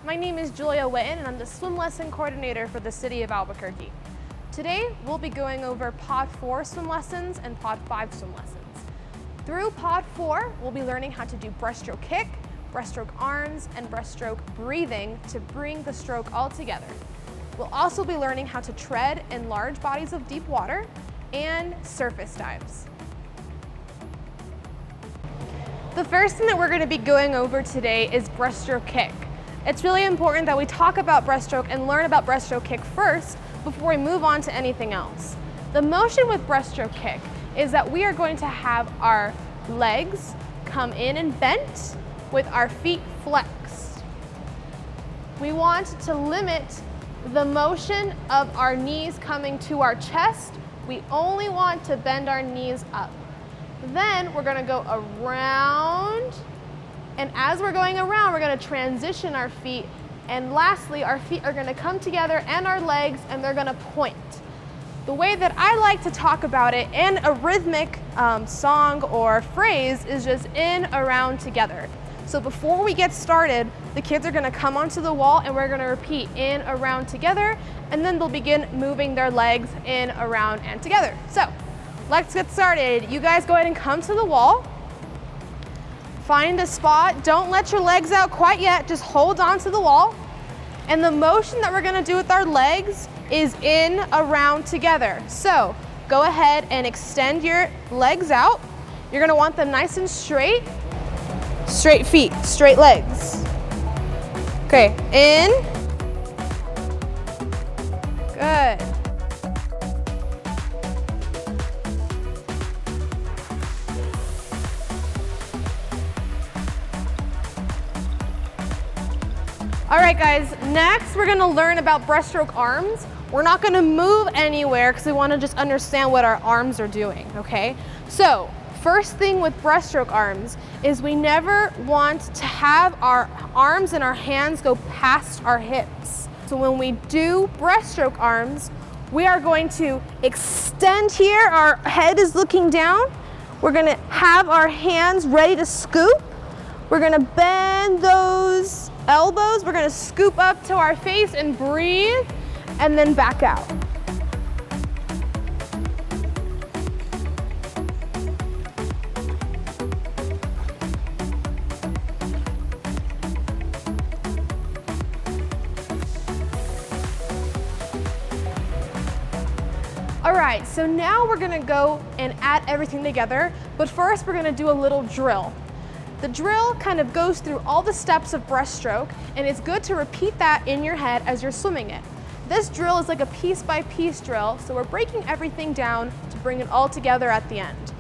My name is Julia Witten and I'm the swim lesson coordinator for the City of Albuquerque. Today we'll be going over Pod 4 swim lessons and Pod 5 swim lessons. Through Pod 4, we'll be learning how to do breaststroke kick, breaststroke arms, and breaststroke breathing to bring the stroke all together. We'll also be learning how to tread in large bodies of deep water and surface dives. The first thing that we're going to be going over today is breaststroke kick. It's really important that we talk about breaststroke and learn about breaststroke kick first before we move on to anything else. The motion with breaststroke kick is that we are going to have our legs come in and bent with our feet flexed. We want to limit the motion of our knees coming to our chest. We only want to bend our knees up. Then we're going to go around, and as we're going around, we're going to transition our feet, and lastly, our feet are going to come together and our legs, and they're going to point. The way that I like to talk about it in a rhythmic song or phrase is just in, around, together. So before we get started, the kids are going to come onto the wall and we're going to repeat in, around, together, and then they'll begin moving their legs in, around, and together. So let's get started. You guys go ahead and come to the wall. Find a spot. Don't let your legs out quite yet. Just hold on to the wall. And the motion that we're going to do with our legs is in, around, together. So go ahead and extend your legs out. You're going to want them nice and straight. Straight feet, straight legs. Okay, in. Good. All right, guys, next we're going to learn about breaststroke arms. We're not going to move anywhere because we want to just understand what our arms are doing, okay? So first thing with breaststroke arms is we never want to have our arms and our hands go past our hips. So when we do breaststroke arms, we are going to extend here. Our head is looking down. We're going to have our hands ready to scoop. We're going to bend those elbows. We're going to scoop up to our face and breathe, and then back out. All right, so now we're going to go and add everything together, but first we're going to do a little drill. The drill kind of goes through all the steps of breaststroke, and it's good to repeat that in your head as you're swimming it. This drill is like a piece-by-piece drill, so we're breaking everything down to bring it all together at the end.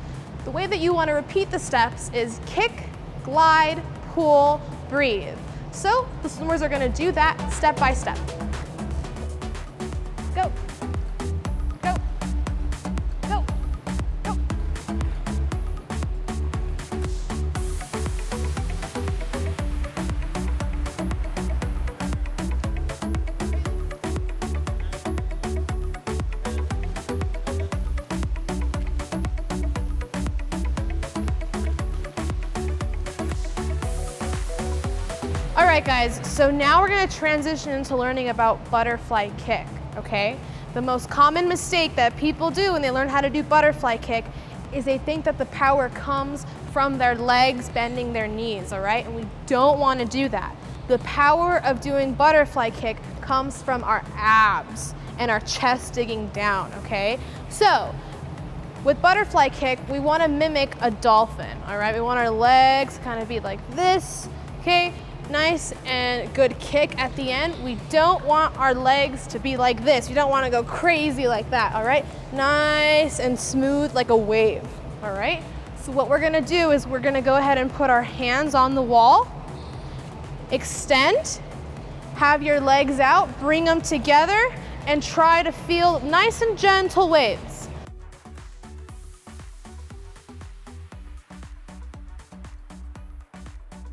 The way that you want to repeat the steps is kick, glide, pull, breathe. So the swimmers are going to do that step by step. Go. Go. Go. Go. All right, guys, so now we're going to transition into learning about butterfly kick, okay? The most common mistake that people do when they learn how to do butterfly kick is they think that the power comes from their legs bending their knees, all right? And we don't want to do that. The power of doing butterfly kick comes from our abs and our chest digging down, okay? So with butterfly kick, we want to mimic a dolphin, all right? We want our legs kind of be like this, okay? Nice and good kick at the end. We don't want our legs to be like this. We don't want to go crazy like that, all right? Nice and smooth like a wave, all right? So what we're gonna do is we're gonna go ahead and put our hands on the wall, extend, have your legs out, bring them together, and try to feel nice and gentle waves.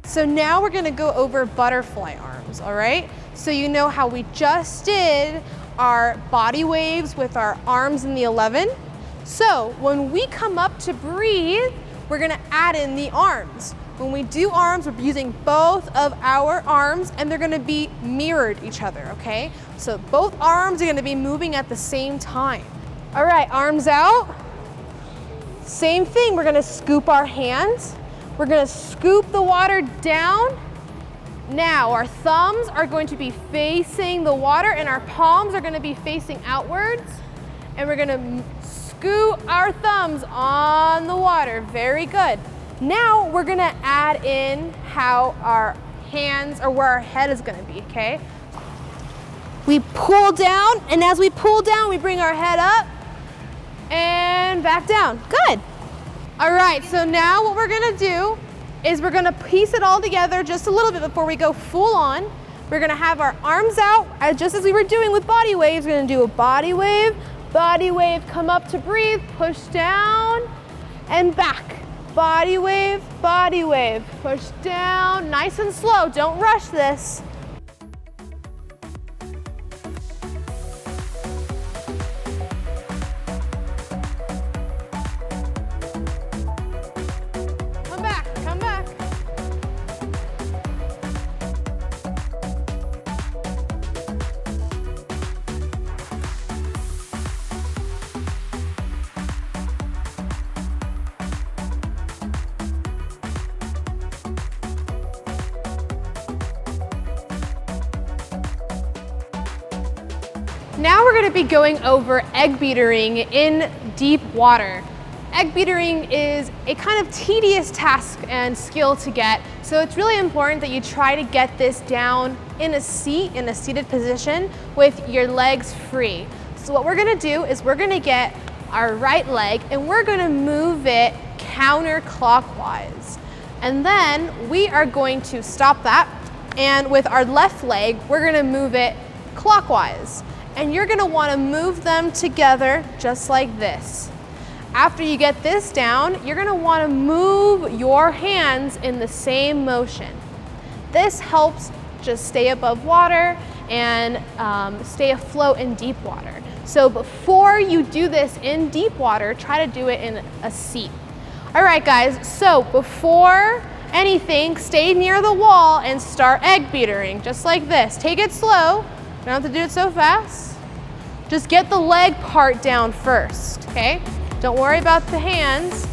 So now we're going to go over butterfly arms, all right? So you know how we just did our body waves with our arms in the 11. So when we come up to breathe, we're going to add in the arms. When we do arms, we're using both of our arms and they're gonna be mirrored each other, okay? So both arms are gonna be moving at the same time. All right, arms out. Same thing, we're gonna scoop our hands. We're gonna scoop the water down. Now our thumbs are going to be facing the water and our palms are gonna be facing outwards. And we're gonna scoop our thumbs on the water, very good. Now we're gonna add in how our hands or where our head is gonna be, okay? We pull down, and as we pull down, we bring our head up and back down, good. All right, so now what we're gonna do is we're gonna piece it all together just a little bit before we go full on. We're gonna have our arms out, just as we were doing with body waves. We're gonna do a body wave, come up to breathe, push down and back. Body wave, push down, nice and slow, don't rush this. Come back. Now we're going to be going over egg beatering in deep water. Egg beatering is a kind of tedious task and skill to get, so it's really important that you try to get this down in a seated position with your legs free. So what we're going to do is we're going to get our right leg and we're going to move it counterclockwise. And then we are going to stop that, and with our left leg, we're going to move it clockwise. And you're gonna wanna move them together just like this. After you get this down, you're gonna wanna move your hands in the same motion. This helps just stay above water and stay afloat in deep water. So before you do this in deep water, try to do it in a seat. All right, guys, so before anything, stay near the wall and start egg beatering, just like this. Take it slow. You don't have to do it so fast. Just get the leg part down first, okay? Don't worry about the hands.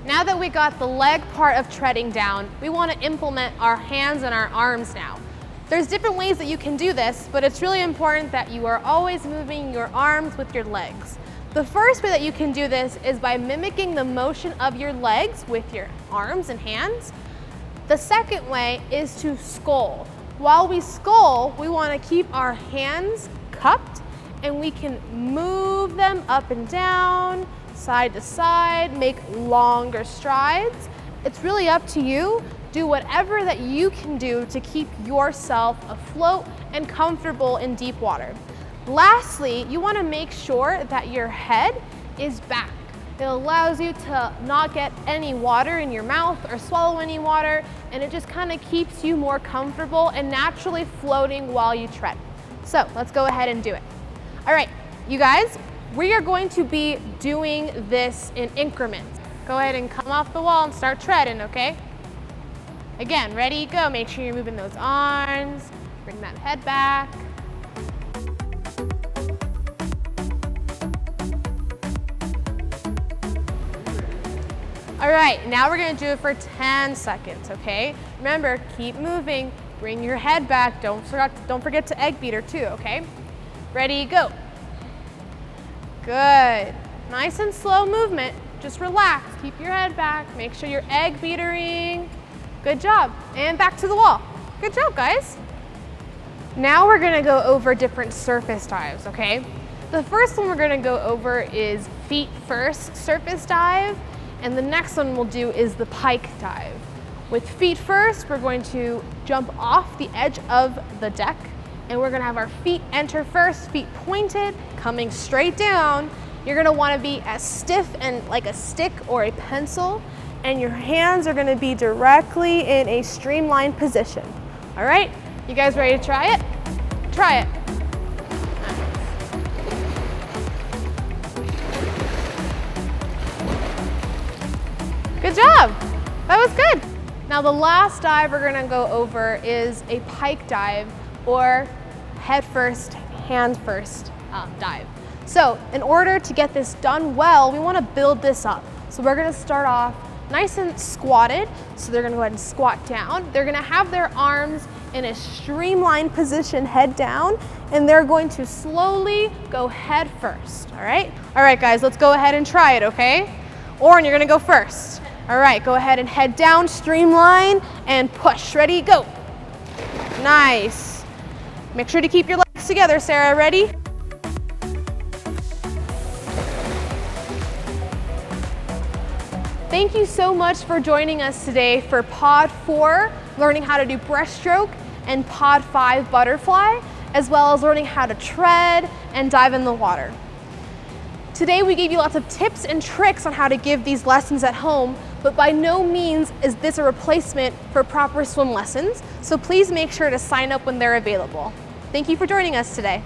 Now that we got the leg part of treading down, we want to implement our hands and our arms now. There's different ways that you can do this, but it's really important that you are always moving your arms with your legs. The first way that you can do this is by mimicking the motion of your legs with your arms and hands. The second way is to scull. While we scull, we want to keep our hands cupped and we can move them up and down, side to side, make longer strides. It's really up to you. Do whatever that you can do to keep yourself afloat and comfortable in deep water. Lastly, you want to make sure that your head is back. It allows you to not get any water in your mouth or swallow any water, and it just kind of keeps you more comfortable and naturally floating while you tread. So let's go ahead and do it. All right, you guys, we are going to be doing this in increments. Go ahead and come off the wall and start treading, okay? Again, ready, go. Make sure you're moving those arms, bring that head back. All right, now we're gonna do it for 10 seconds, okay? Remember, keep moving, bring your head back. Don't forget to egg beater too, okay? Ready, go. Good, nice and slow movement. Just relax, keep your head back. Make sure you're egg beatering. Good job, and back to the wall. Good job, guys. Now we're gonna go over different surface dives, okay? The first one we're gonna go over is feet first surface dive. And the next one we'll do is the pike dive. With feet first, we're going to jump off the edge of the deck and we're gonna have our feet enter first, feet pointed, coming straight down. You're gonna wanna be as stiff and like a stick or a pencil, and your hands are gonna be directly in a streamlined position. All right, you guys ready to try it? Try it. Good job. That was good. Now the last dive we're gonna go over is a pike dive, or head first, hand first dive. So in order to get this done well, we wanna build this up. So we're gonna start off nice and squatted. So they're gonna go ahead and squat down. They're gonna have their arms in a streamlined position, head down, and they're going to slowly go head first, all right? All right, guys, let's go ahead and try it, okay? Oren, you're gonna go first. All right, go ahead and head down, streamline, and push. Ready, go. Nice. Make sure to keep your legs together, Sarah. Ready? Thank you so much for joining us today for Pod 4, learning how to do breaststroke, and Pod 5, butterfly, as well as learning how to tread and dive in the water. Today we gave you lots of tips and tricks on how to give these lessons at home, but by no means is this a replacement for proper swim lessons, so please make sure to sign up when they're available. Thank you for joining us today.